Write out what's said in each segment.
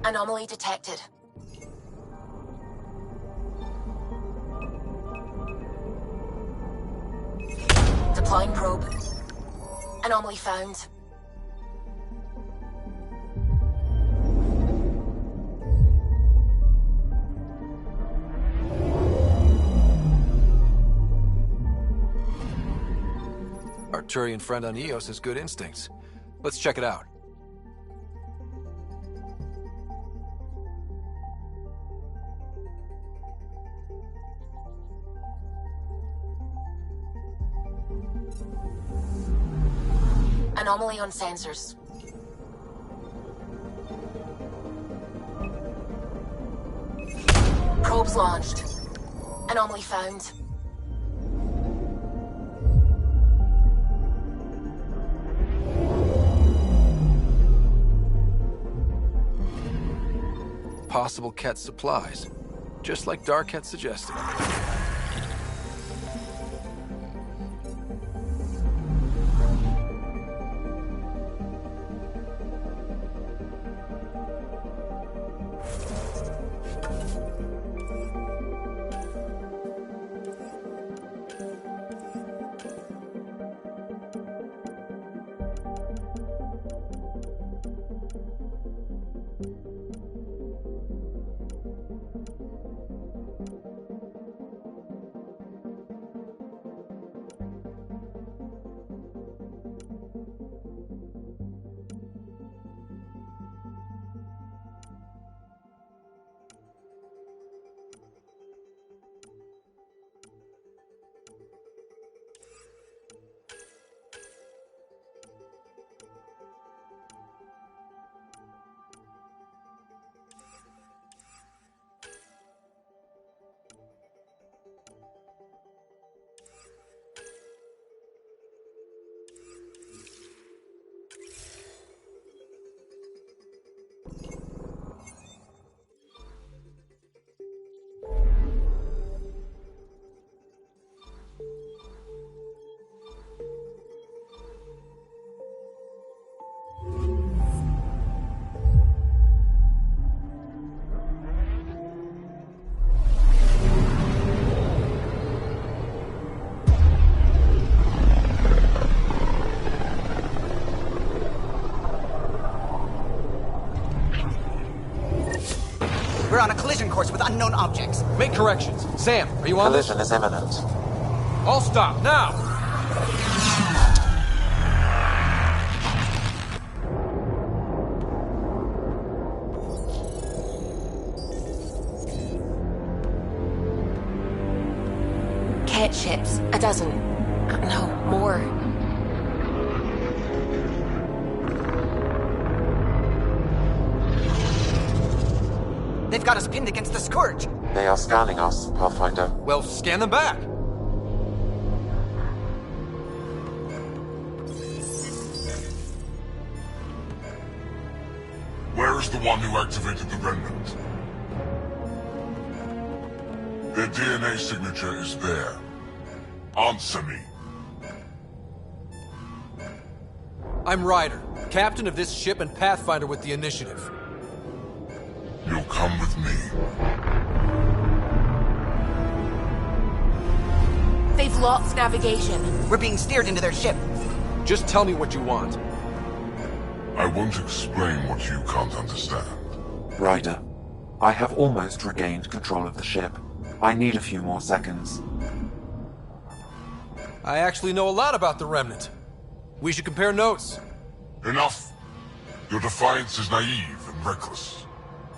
Anomaly detected. Deploying probe. Anomaly found. Arturian friend on Eos has good instincts. Let's check it out. Anomaly on sensors. Probes launched. Anomaly found. Possible Ket supplies, just like Dark had suggested. We're on a collision course with unknown objects. Make corrections. Sam, are you on this? Collision is imminent. All stop, now! Ket ships. A dozen. No, more. They've got us pinned against the Scourge. They are scanning us, Pathfinder. Well, scan them back! Where is the one who activated the remnant? Their DNA signature is there. Answer me. I'm Ryder, captain of this ship and Pathfinder with the initiative. You'll come with me. They've lost navigation. We're being steered into their ship. Just tell me what you want. I won't explain what you can't understand. Ryder, I have almost regained control of the ship. I need a few more seconds. I actually know a lot about the Remnant. We should compare notes. Enough! Your defiance is naive and reckless.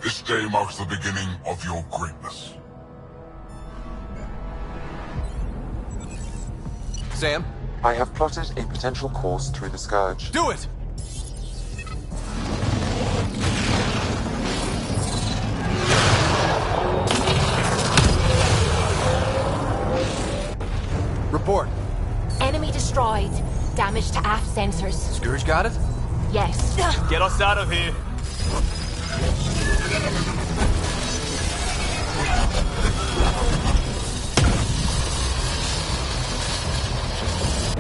This day marks the beginning of your greatness. Sam? I have plotted a potential course through the Scourge. Do it! Report. Enemy destroyed. Damage to aft sensors. Scourge got it? Yes. Get us out of here.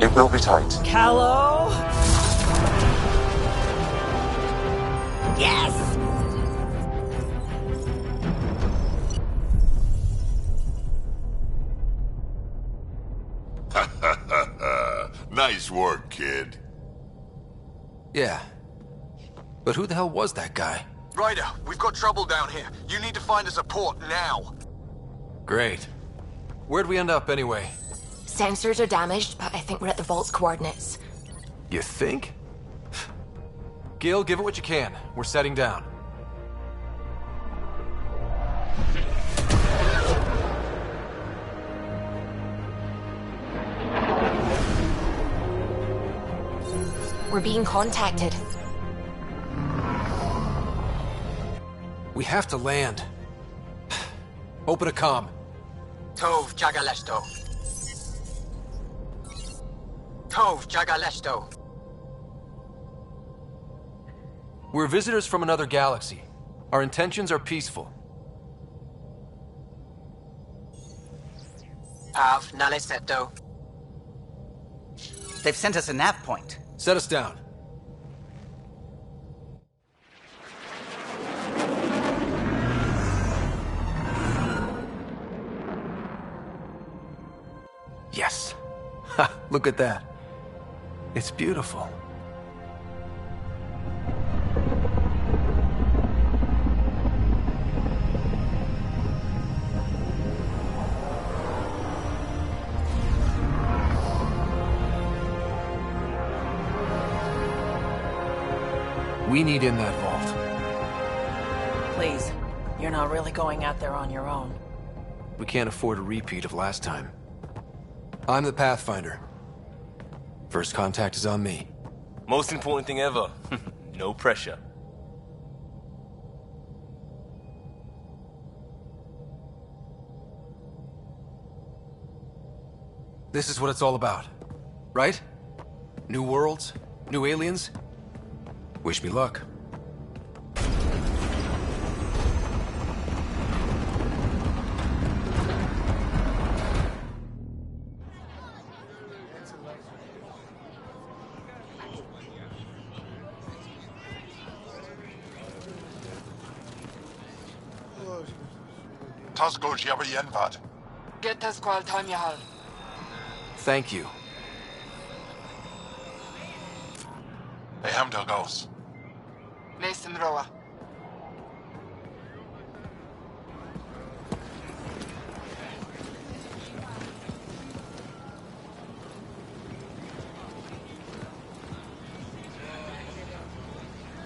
It will be tight. Callow? Yes! Nice work, kid. Yeah. But who the hell was that guy? Ryder, we've got trouble down here. You need to find us a port now. Great. Where'd we end up anyway? Sensors are damaged, but I think we're at the vault's coordinates. You think? Gil, give it what you can. We're setting down. We're being contacted. We have to land. Open a comm. Tov Jagalesto. Tov Jagalesto. We're visitors from another galaxy. Our intentions are peaceful. Av Naleseto. They've sent us a nav point. Set us down. Yes. Ha, look at that. It's beautiful. We need in that vault. Please, you're not really going out there on your own. We can't afford a repeat of last time. I'm the Pathfinder. First contact is on me. Most important thing ever. No pressure. This is what it's all about, right? New worlds, new aliens. Wish me luck. Tasgo Jiabayenvad. Get das Squal time Yahal. Thank you. Ehamdel goes. Mason Roa.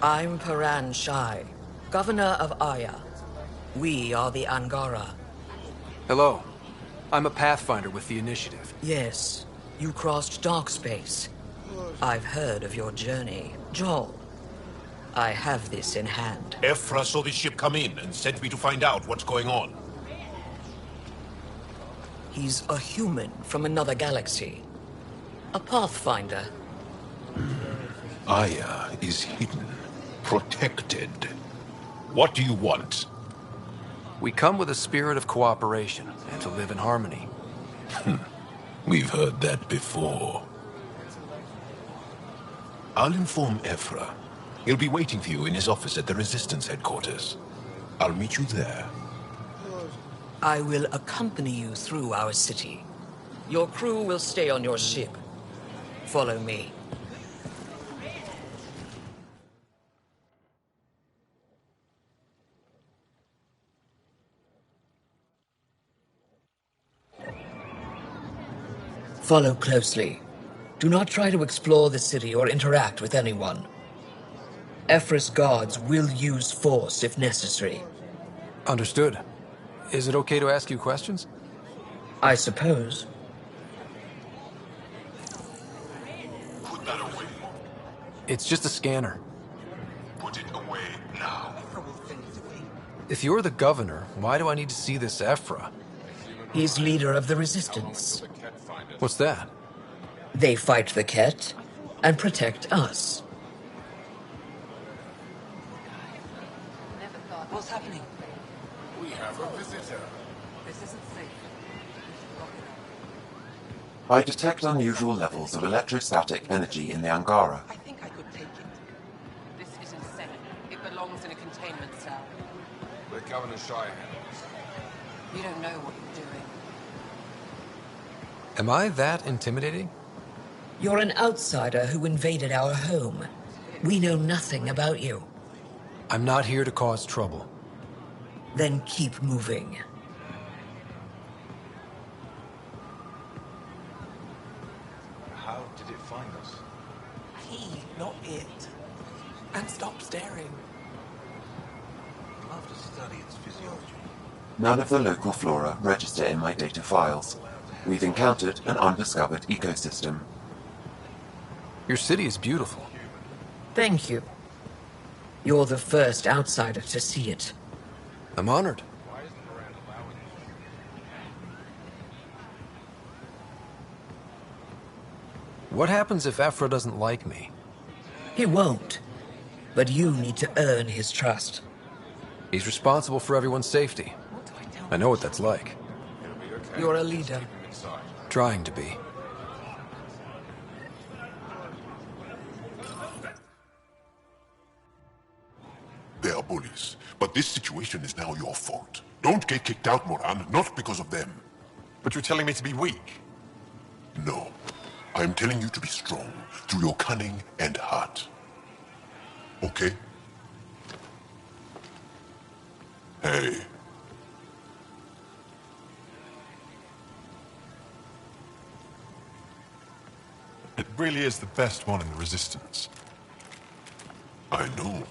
I'm Paran Shai, Governor of Aya. We are the Angara. Hello. I'm a Pathfinder with the Initiative. Yes, you crossed dark space. I've heard of your journey. Joel, I have this in hand. Ephra saw the ship come in and sent me to find out what's going on. He's a human from another galaxy. A Pathfinder. Aya is hidden, protected. What do you want? We come with a spirit of cooperation and to live in harmony. We've heard that before. I'll inform Ephra. He'll be waiting for you in his office at the Resistance headquarters. I'll meet you there. I will accompany you through our city. Your crew will stay on your ship. Follow me. Follow closely. Do not try to explore the city or interact with anyone. Ephra's guards will use force if necessary. Understood. Is it okay to ask you questions? I suppose. Put that away. It's just a scanner. Put it away now. If you're the governor, why do I need to see this Ephra? He's leader of the Resistance. What's that? They fight the Ket and protect us. What's happening? We have a visitor. This isn't safe. I detect unusual levels of electrostatic energy in the Angara. I think I could take it. This is insane. It belongs in a containment cell. Let Governor Shire handle You don't know what you're doing. Am I that intimidating? You're an outsider who invaded our home. We know nothing about you. I'm not here to cause trouble. Then keep moving. How did it find us? He, not it. And stop staring. I'll have to study its physiology. None of the local flora register in my data files. We've encountered an undiscovered ecosystem. Your city is beautiful. Thank you. You're the first outsider to see it. I'm honored. What happens if Ephra doesn't like me? He won't. But you need to earn his trust. He's responsible for everyone's safety. I know what that's like. You're a leader. Trying to be. They are bullies, but this situation is now your fault. Don't get kicked out, Moran, not because of them. But you're telling me to be weak. No. I am telling you to be strong through your cunning and heart. Okay? Hey. It really is the best one in the Resistance. I know.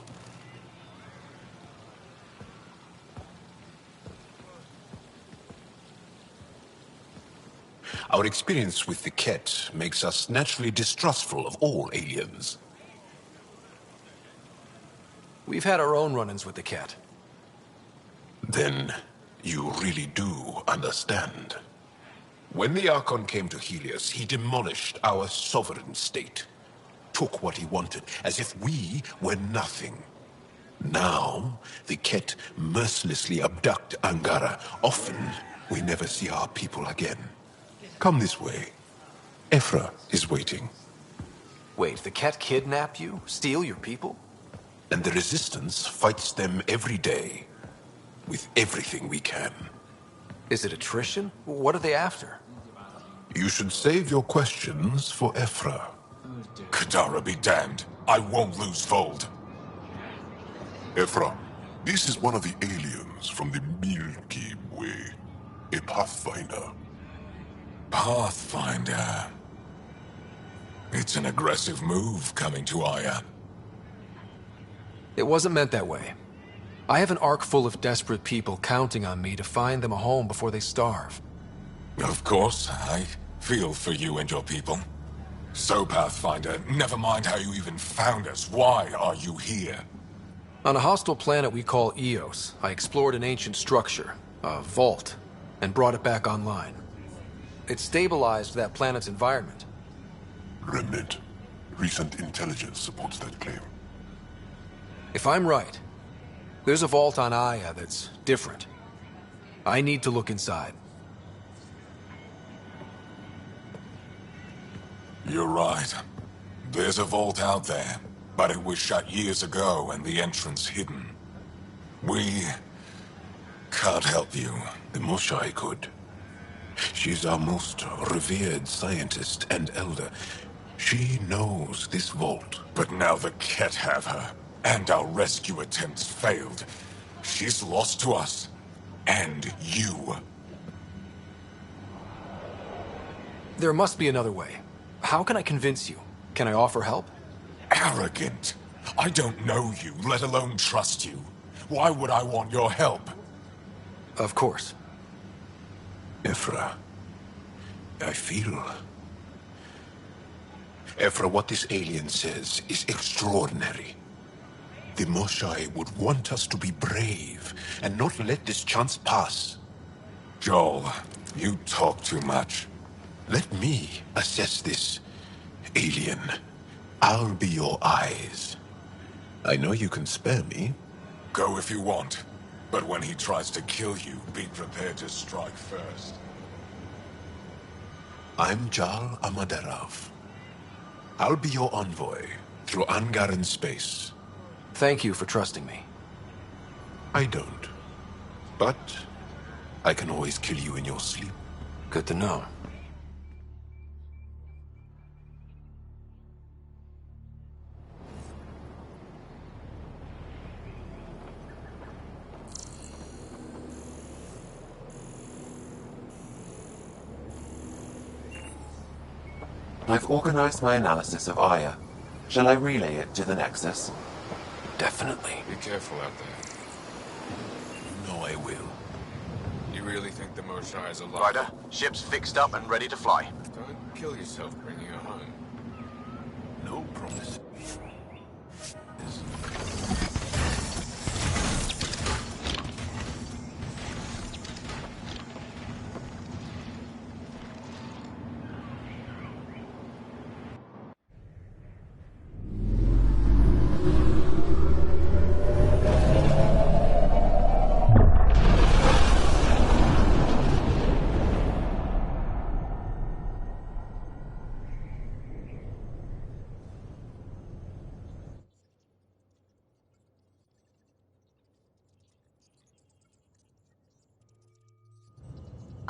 Our experience with the Ket makes us naturally distrustful of all aliens. We've had our own run-ins with the cat. Then you really do understand. When the Archon came to Helios, he demolished our sovereign state. Took what he wanted, as if we were nothing. Now, the Ket mercilessly abduct Angara. Often, we never see our people again. Come this way. Ephra is waiting. Wait, the cat kidnap you? Steal your people? And the Resistance fights them every day. With everything we can. Is it attrition? What are they after? You should save your questions for Ephra. Kadara be damned. I won't lose Vold. Ephra, this is one of the aliens from the Milky Way. A Pathfinder. Pathfinder. It's an aggressive move coming to Aya. It wasn't meant that way. I have an ark full of desperate people counting on me to find them a home before they starve. Of course, I feel for you and your people. So, Pathfinder, never mind how you even found us. Why are you here? On a hostile planet we call Eos, I explored an ancient structure, a vault, and brought it back online. It stabilized that planet's environment. Remnant. Recent intelligence supports that claim. If I'm right, there's a vault on Aya that's different. I need to look inside. You're right. There's a vault out there, but it was shut years ago and the entrance hidden. We can't help you. The Moshai could. She's our most revered scientist and elder. She knows this vault. But now the Ket have her, and our rescue attempts failed. She's lost to us, and you. There must be another way. How can I convince you? Can I offer help? Arrogant. I don't know you, let alone trust you. Why would I want your help? Of course. Ephra, I feel... Ephra, what this alien says is extraordinary. The Moshai would want us to be brave and not let this chance pass. Joel, you talk too much. Let me assess this, alien. I'll be your eyes. I know you can spare me. Go if you want. But when he tries to kill you, be prepared to strike first. I'm Jal Amaderov. I'll be your envoy through Angaran space. Thank you for trusting me. I don't. But I can always kill you in your sleep. Good to know. I've organized my analysis of Aya. Shall I relay it to the Nexus? Definitely. Be careful out there. You know I will. You really think the Moshae is alive? Ryder, ship's fixed up and ready to fly. Don't kill yourself bringing her home. No promise.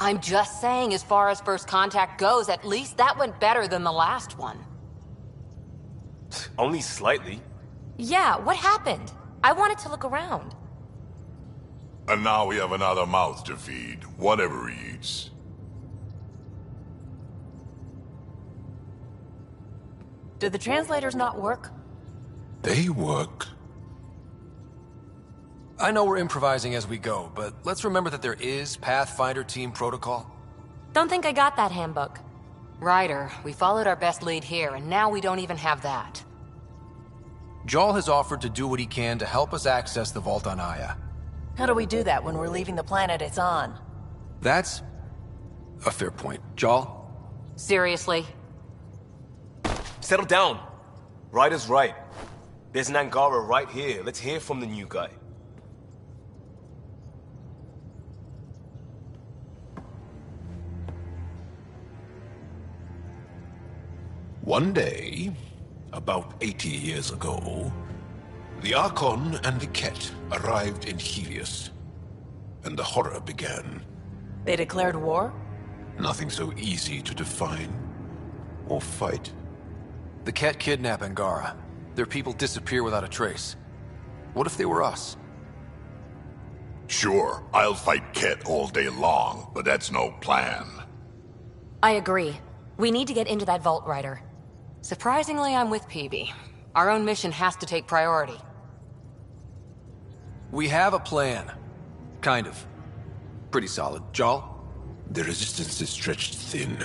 I'm just saying, as far as first contact goes, at least that went better than the last one. Only slightly. Yeah, what happened? I wanted to look around. And now we have another mouth to feed, whatever he eats. Did the translators not work? They work. I know we're improvising as we go, but let's remember that there is Pathfinder team protocol. Don't think I got that handbook. Ryder, we followed our best lead here, and now we don't even have that. Jarl has offered to do what he can to help us access the vault on Aya. How do we do that when we're leaving the planet it's on? That's a fair point. Jarl? Seriously? Settle down. Ryder's right. There's an Angara right here. Let's hear from the new guy. One day, about 80 years ago, the Archon and the Ket arrived in Helios, and the horror began. They declared war? Nothing so easy to define or fight. The Ket kidnap Angara. Their people disappear without a trace. What if they were us? Sure, I'll fight Ket all day long, but that's no plan. I agree. We need to get into that vault, Ryder. Surprisingly, I'm with PB. Our own mission has to take priority. We have a plan. Kind of. Pretty solid. Jarl? The resistance is stretched thin.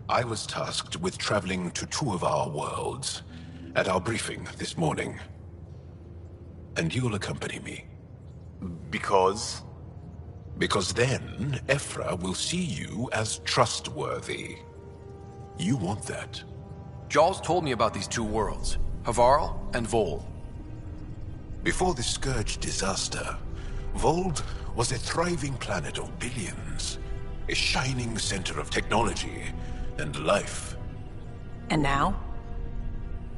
I was tasked with traveling to two of our worlds at our briefing this morning. And you'll accompany me. Because? Because then, Ephra will see you as trustworthy. You want that. Jarl's told me about these two worlds, Havarl and Vol. Before the Scourge disaster, Vold was a thriving planet of billions, a shining center of technology and life. And now?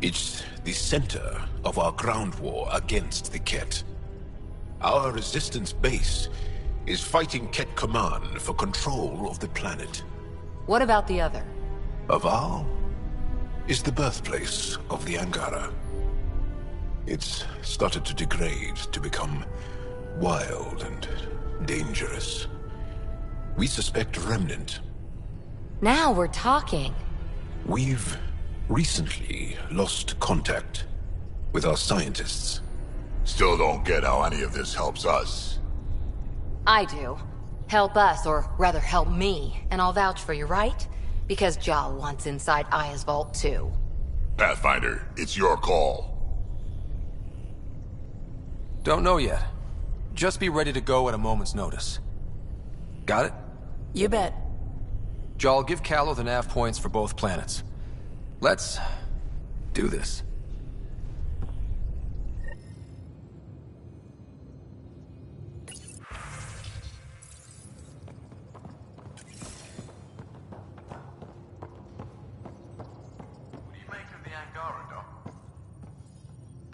It's the center of our ground war against the Ket. Our resistance base is fighting Ket Command for control of the planet. What about the other? Havarl is the birthplace of the Angara. It's started to degrade, to become wild and dangerous. We suspect Remnant. Now we're talking. We've recently lost contact with our scientists. Still don't get how any of this helps us. I do. Help us, or rather help me, and I'll vouch for you, right? Because Jarl wants inside Aya's vault too. Pathfinder, it's your call. Don't know yet. Just be ready to go at a moment's notice. Got it? You bet. Jarl, give Callow the nav points for both planets. Let's do this.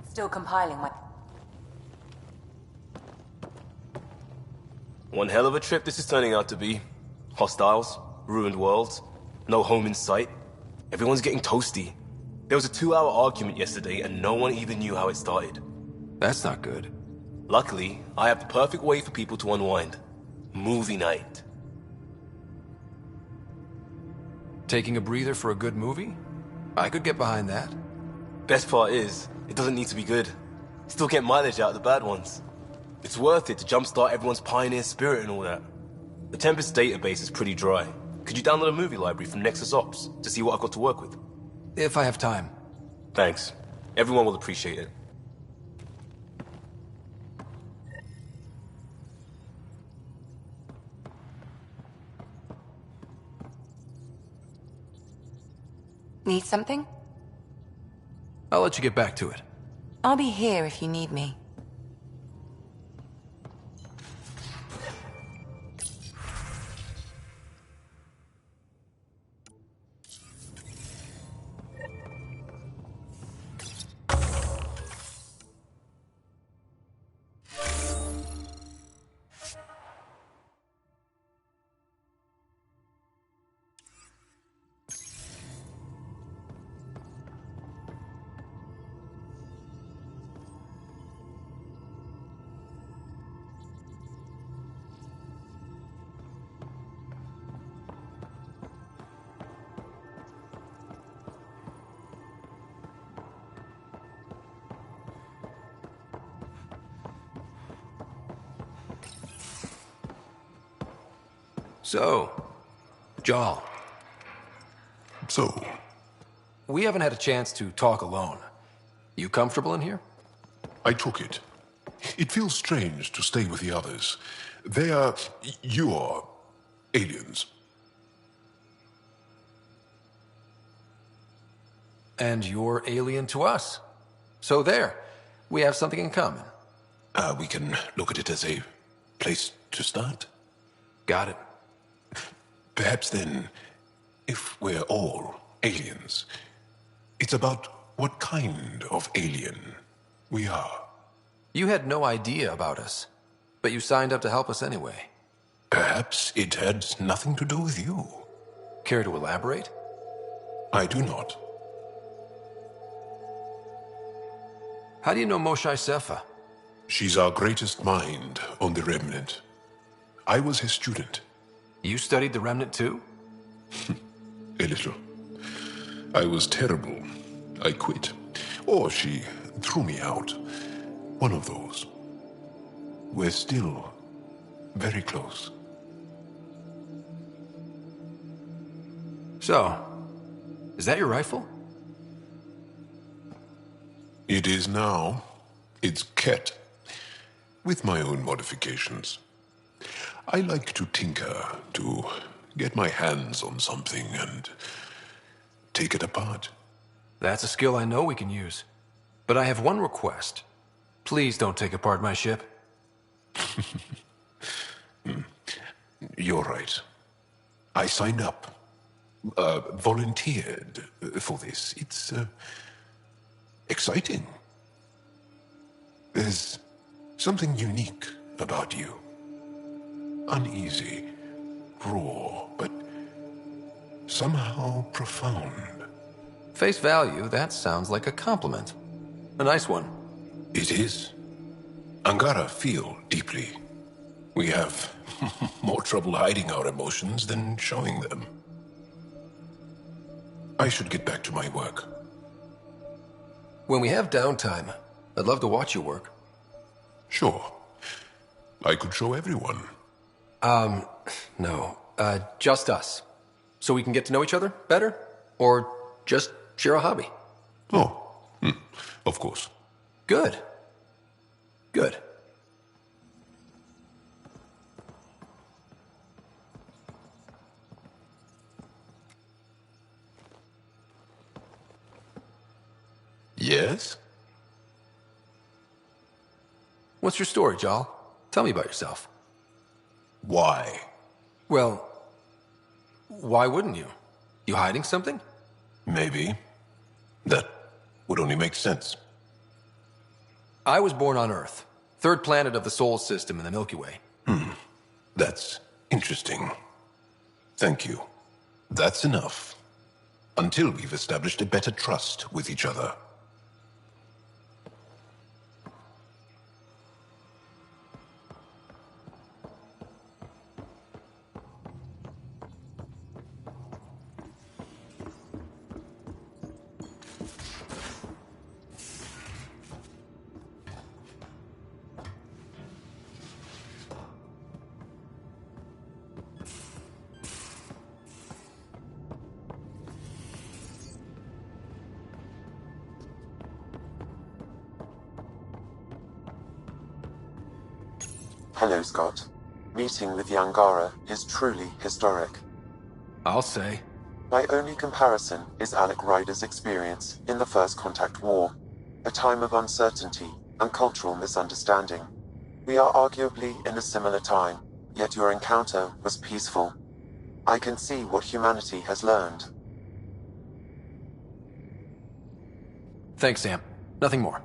Still compiling my... One hell of a trip this is turning out to be. Hostiles, ruined worlds, no home in sight. Everyone's getting toasty. There was a 2-hour argument yesterday and no one even knew how it started. That's not good. Luckily, I have the perfect way for people to unwind. Movie night. Taking a breather for a good movie? I could get behind that. Best part is, it doesn't need to be good. Still get mileage out of the bad ones. It's worth it to jumpstart everyone's pioneer spirit and all that. The Tempest database is pretty dry. Could you download a movie library from Nexus Ops to see what I've got to work with? If I have time. Thanks. Everyone will appreciate it. Need something? I'll let you get back to it. I'll be here if you need me. So, Jarl. So? We haven't had a chance to talk alone. You comfortable in here? I took it. It feels strange to stay with the others. They are... you are... aliens. And you're alien to us. So there, we have something in common. We can look at it as a place to start. Got it. Perhaps then, if we're all aliens, it's about what kind of alien we are. You had no idea about us, but you signed up to help us anyway. Perhaps it had nothing to do with you. Care to elaborate? I do not. How do you know Moshae Sefa? She's our greatest mind on the Remnant. I was his student. You studied the Remnant too? A little. I was terrible. I quit. Or she threw me out. One of those. We're still very close. So, is that your rifle? It is now. It's Ket. With my own modifications. I like to tinker, to get my hands on something and take it apart. That's a skill I know we can use. But I have one request. Please don't take apart my ship. You're right. I signed up. Volunteered for this. It's exciting. There's something unique about you. Uneasy, raw, but somehow profound. Face value, that sounds like a compliment. A nice one. It is. Angara feel deeply. We have more trouble hiding our emotions than showing them. I should get back to my work. When we have downtime, I'd love to watch you work. Sure. I could show everyone. No. Just us. So we can get to know each other better? Or just share a hobby? Oh, of course. Good. Good. Yes? What's your story, Jal? Tell me about yourself. Why? Well, why wouldn't you? You hiding something? Maybe. That would only make sense. I was born on Earth, third planet of the Sol system in the Milky Way. That's interesting. Thank you. That's enough. Until we've established a better trust with each other. Hello, Scott. Meeting with the Angara is truly historic. I'll say. My only comparison is Alec Ryder's experience in the First Contact War, a time of uncertainty and cultural misunderstanding. We are arguably in a similar time, yet your encounter was peaceful. I can see what humanity has learned. Thanks, Sam. Nothing more.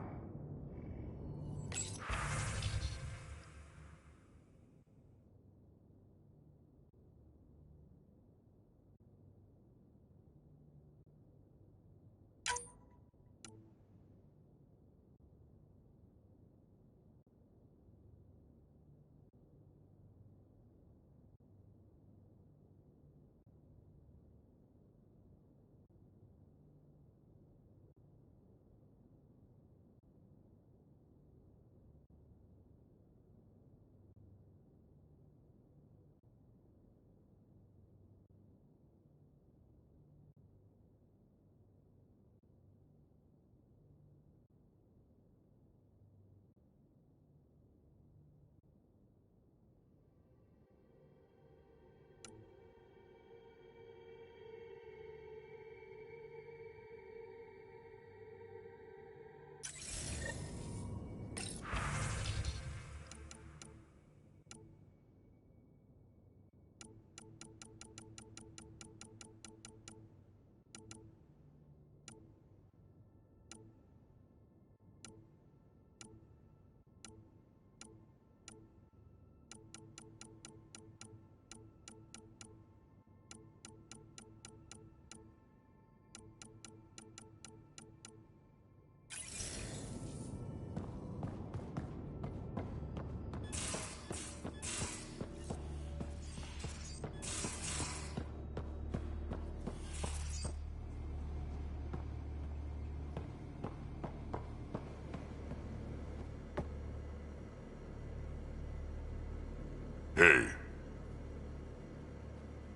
Hey.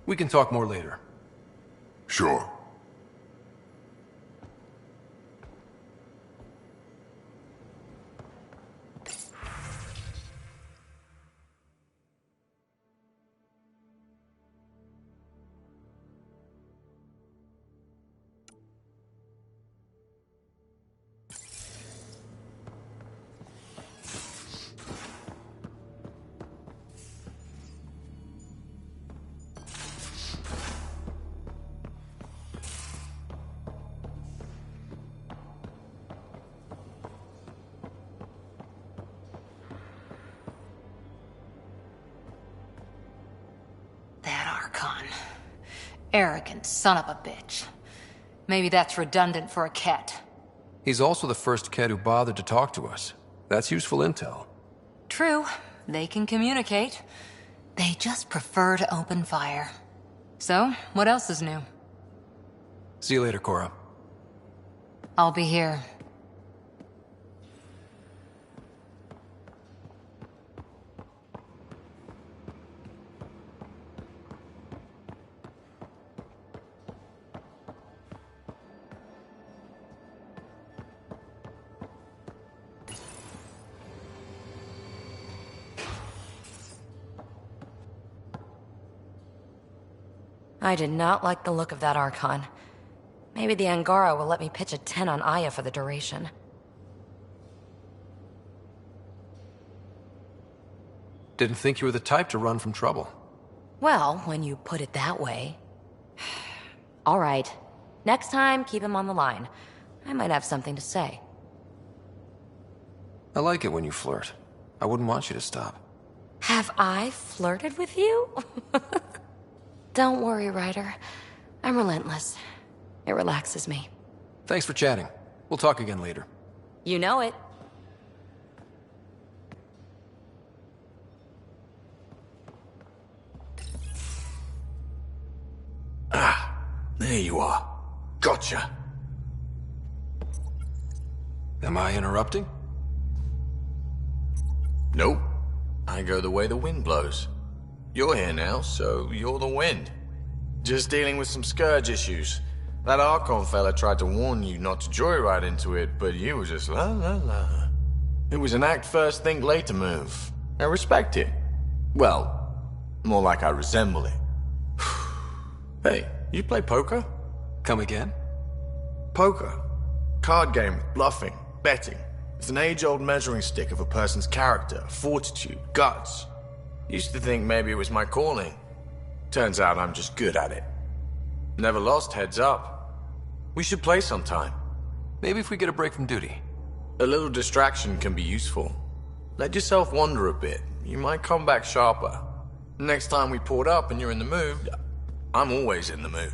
We can talk more later. Sure. Arrogant son of a bitch. Maybe that's redundant for a Ket. He's also the first Ket who bothered to talk to us. That's useful intel. True. They can communicate. They just prefer to open fire. So, what else is new? See you later, Cora. I'll be here. I did not like the look of that Archon. Maybe the Angara will let me pitch a 10 on Aya for the duration. Didn't think you were the type to run from trouble. Well, when you put it that way. All right. Next time, keep him on the line. I might have something to say. I like it when you flirt. I wouldn't want you to stop. Have I flirted with you? Don't worry, Ryder. I'm relentless. It relaxes me. Thanks for chatting. We'll talk again later. You know it. Ah, there you are. Gotcha. Am I interrupting? Nope. I go the way the wind blows. You're here now, so you're the wind. Just dealing with some Scourge issues. That Archon fella tried to warn you not to joyride into it, but you were just la la la. It was an act first, think later move. I respect it. Well, more like I resemble it. Hey, you play poker? Come again? Poker. Card game with bluffing, betting. It's an age-old measuring stick of a person's character, fortitude, guts. Used to think maybe it was my calling. Turns out I'm just good at it. Never lost heads up. We should play sometime. Maybe if we get a break from duty. A little distraction can be useful. Let yourself wander a bit. You might come back sharper. Next time we port up and you're in the mood, I'm always in the mood.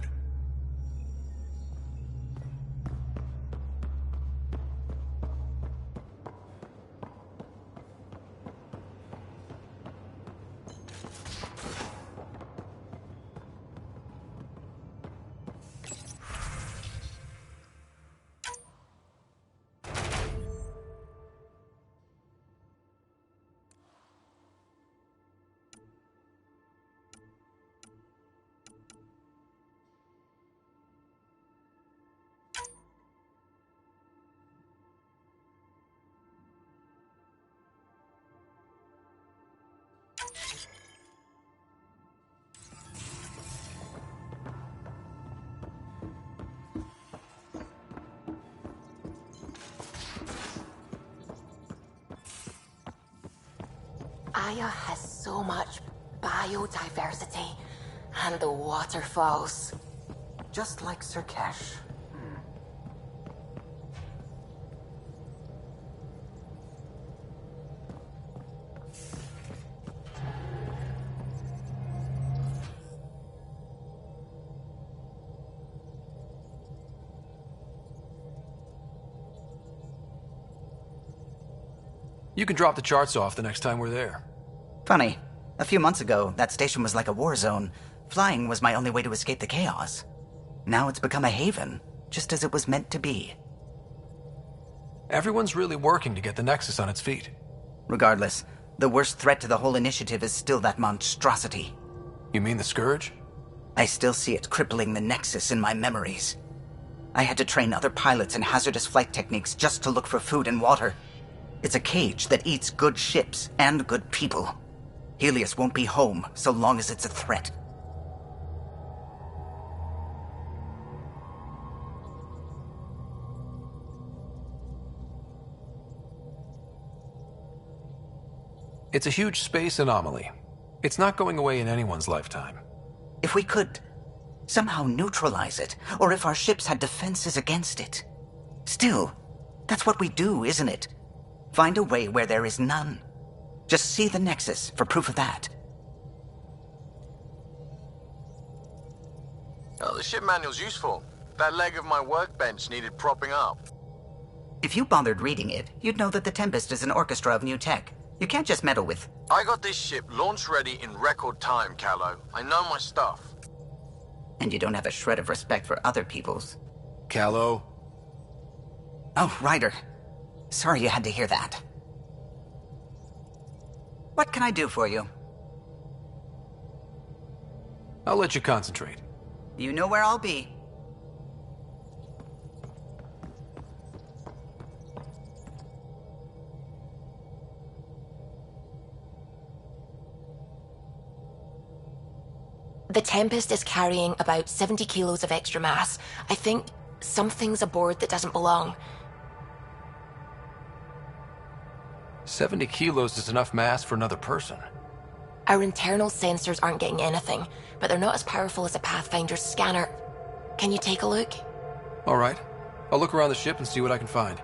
Aya has so much biodiversity and the waterfalls. Just like Sirkesh. You can drop the charts off the next time we're there. Funny. A few months ago, that station was like a war zone. Flying was my only way to escape the chaos. Now it's become a haven, just as it was meant to be. Everyone's really working to get the Nexus on its feet. Regardless, the worst threat to the whole initiative is still that monstrosity. You mean the Scourge? I still see it crippling the Nexus in my memories. I had to train other pilots in hazardous flight techniques just to look for food and water. It's a cage that eats good ships and good people. Helios won't be home so long as it's a threat. It's a huge space anomaly. It's not going away in anyone's lifetime. If we could somehow neutralize it, or if our ships had defenses against it. Still, that's what we do, isn't it? Find a way where there is none. Just see the Nexus for proof of that. Oh, the ship manual's useful. That leg of my workbench needed propping up. If you bothered reading it, you'd know that the Tempest is an orchestra of new tech. You can't just meddle with... I got this ship launch ready in record time, Callow. I know my stuff. And you don't have a shred of respect for other people's. Callow? Oh, Ryder. Sorry you had to hear that. What can I do for you? I'll let you concentrate. You know where I'll be. The Tempest is carrying about 70 kilos of extra mass. I think something's aboard that doesn't belong. 70 kilos is enough mass for another person. Our internal sensors aren't getting anything, but they're not as powerful as a Pathfinder's scanner. Can you take a look? All right. I'll look around the ship and see what I can find.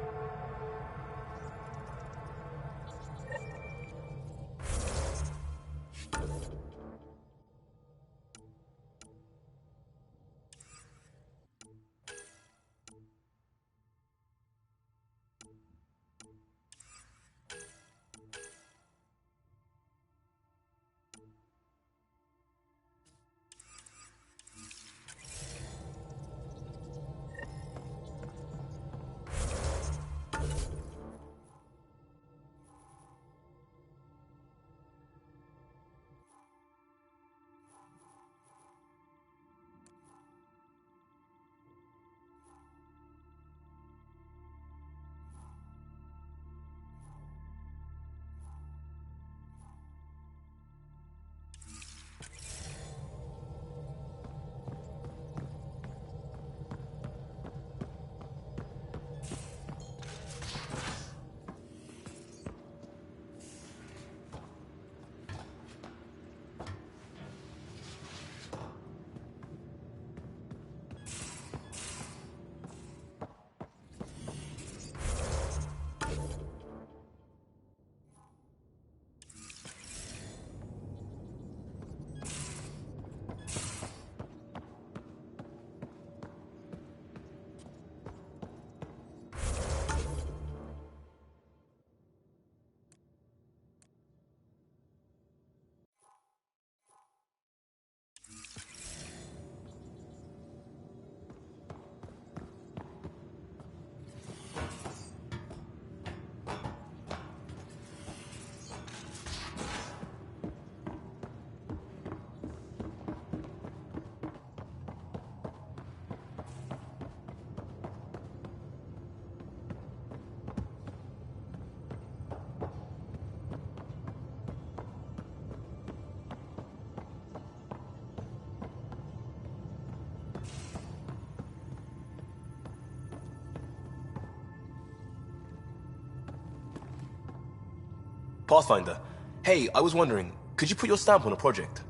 Pathfinder. Hey, I was wondering, could you put your stamp on a project?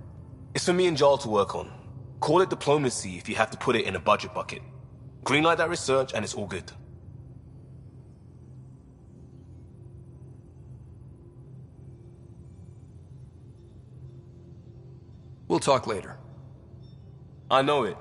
It's for me and Jarl to work on. Call it diplomacy if you have to put it in a budget bucket. Greenlight that research and it's all good. We'll talk later. I know it.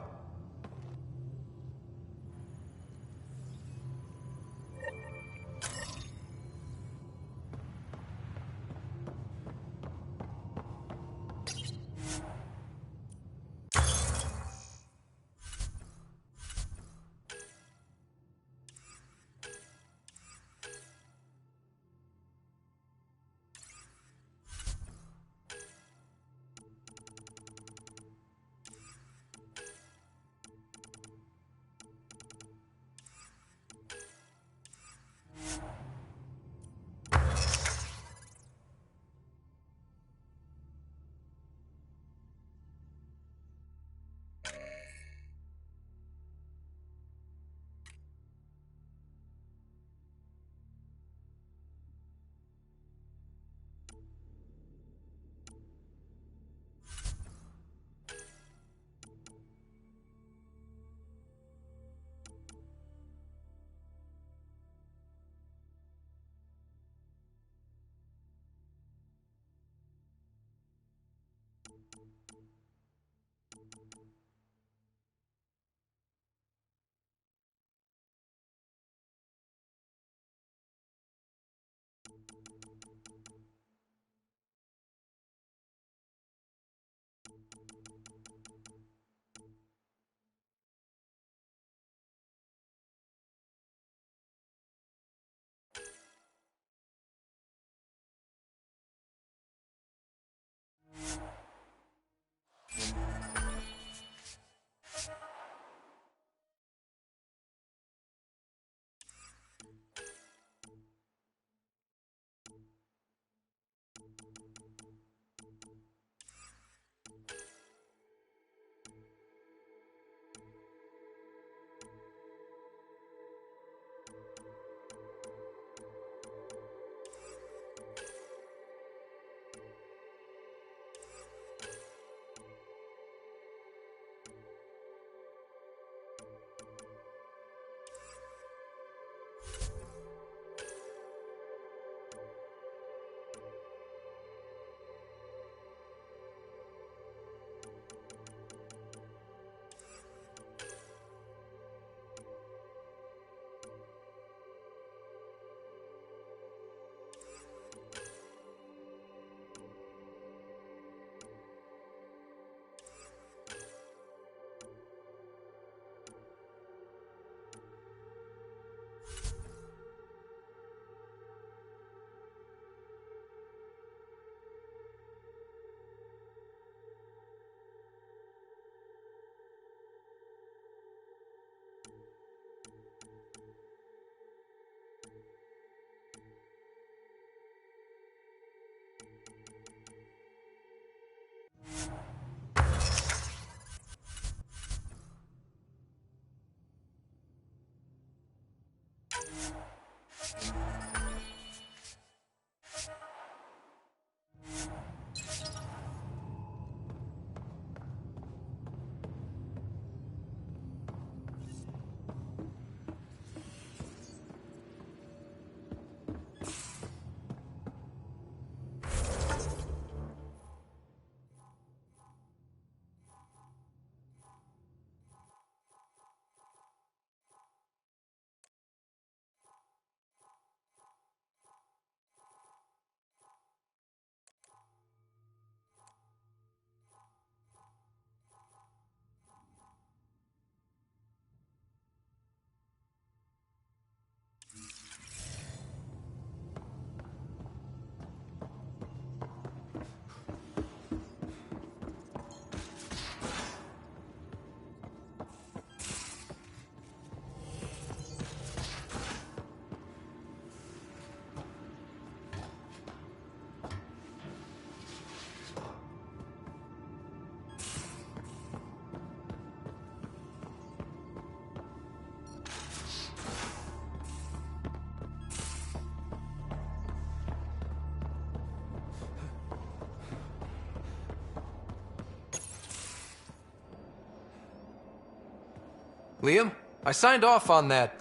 Liam, I signed off on that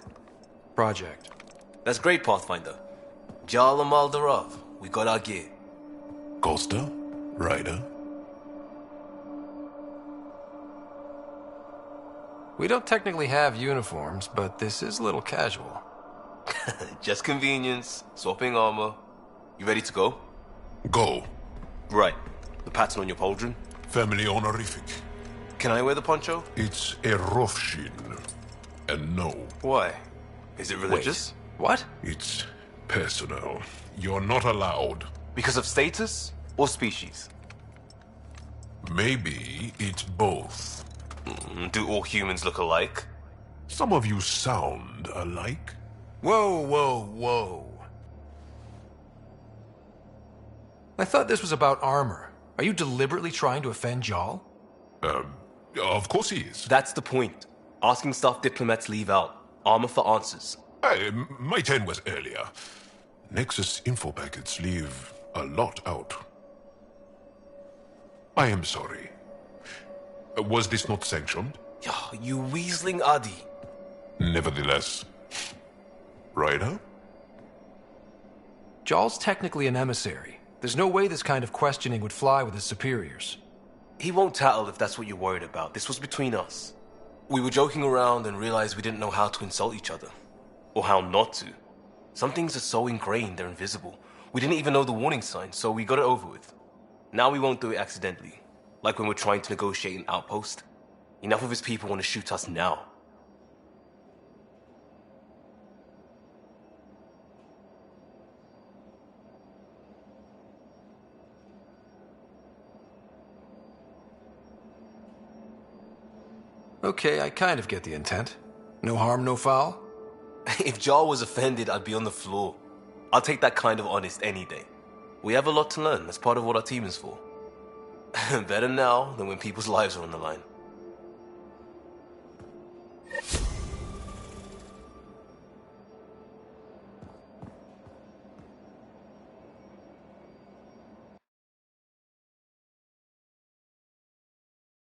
project. That's great, Pathfinder. Jarl and Maldarov, we got our gear. Costa? Ryder? We don't technically have uniforms, but this is a little casual. Just convenience, swapping armor. You ready to go? Go. Right. The pattern on your pauldron? Family honorific. Can I wear the poncho? It's a Rofshin. And no. Why? Is it religious? Wait, what? It's personal. You're not allowed. Because of status or species? Maybe it's both. Do all humans look alike? Some of you sound alike. Whoa, whoa, whoa. I thought this was about armor. Are you deliberately trying to offend Jarl? Of course he is. That's the point. Asking stuff diplomats leave out. Armor for answers. My turn was earlier. Nexus info packets leave a lot out. I am sorry. Was this not sanctioned? You weaseling Adi. Nevertheless. Ryder? Jarl's technically an emissary. There's no way this kind of questioning would fly with his superiors. He won't tattle if that's what you're worried about. This was between us. We were joking around and realized we didn't know how to insult each other. Or how not to. Some things are so ingrained they're invisible. We didn't even know the warning signs, so we got it over with. Now we won't do it accidentally. Like when we're trying to negotiate an outpost. Enough of his people want to shoot us now. Okay, I kind of get the intent. No harm, no foul? If Jarl was offended, I'd be on the floor. I'll take that kind of honest any day. We have a lot to learn. That's part of what our team is for. Better now than when people's lives are on the line.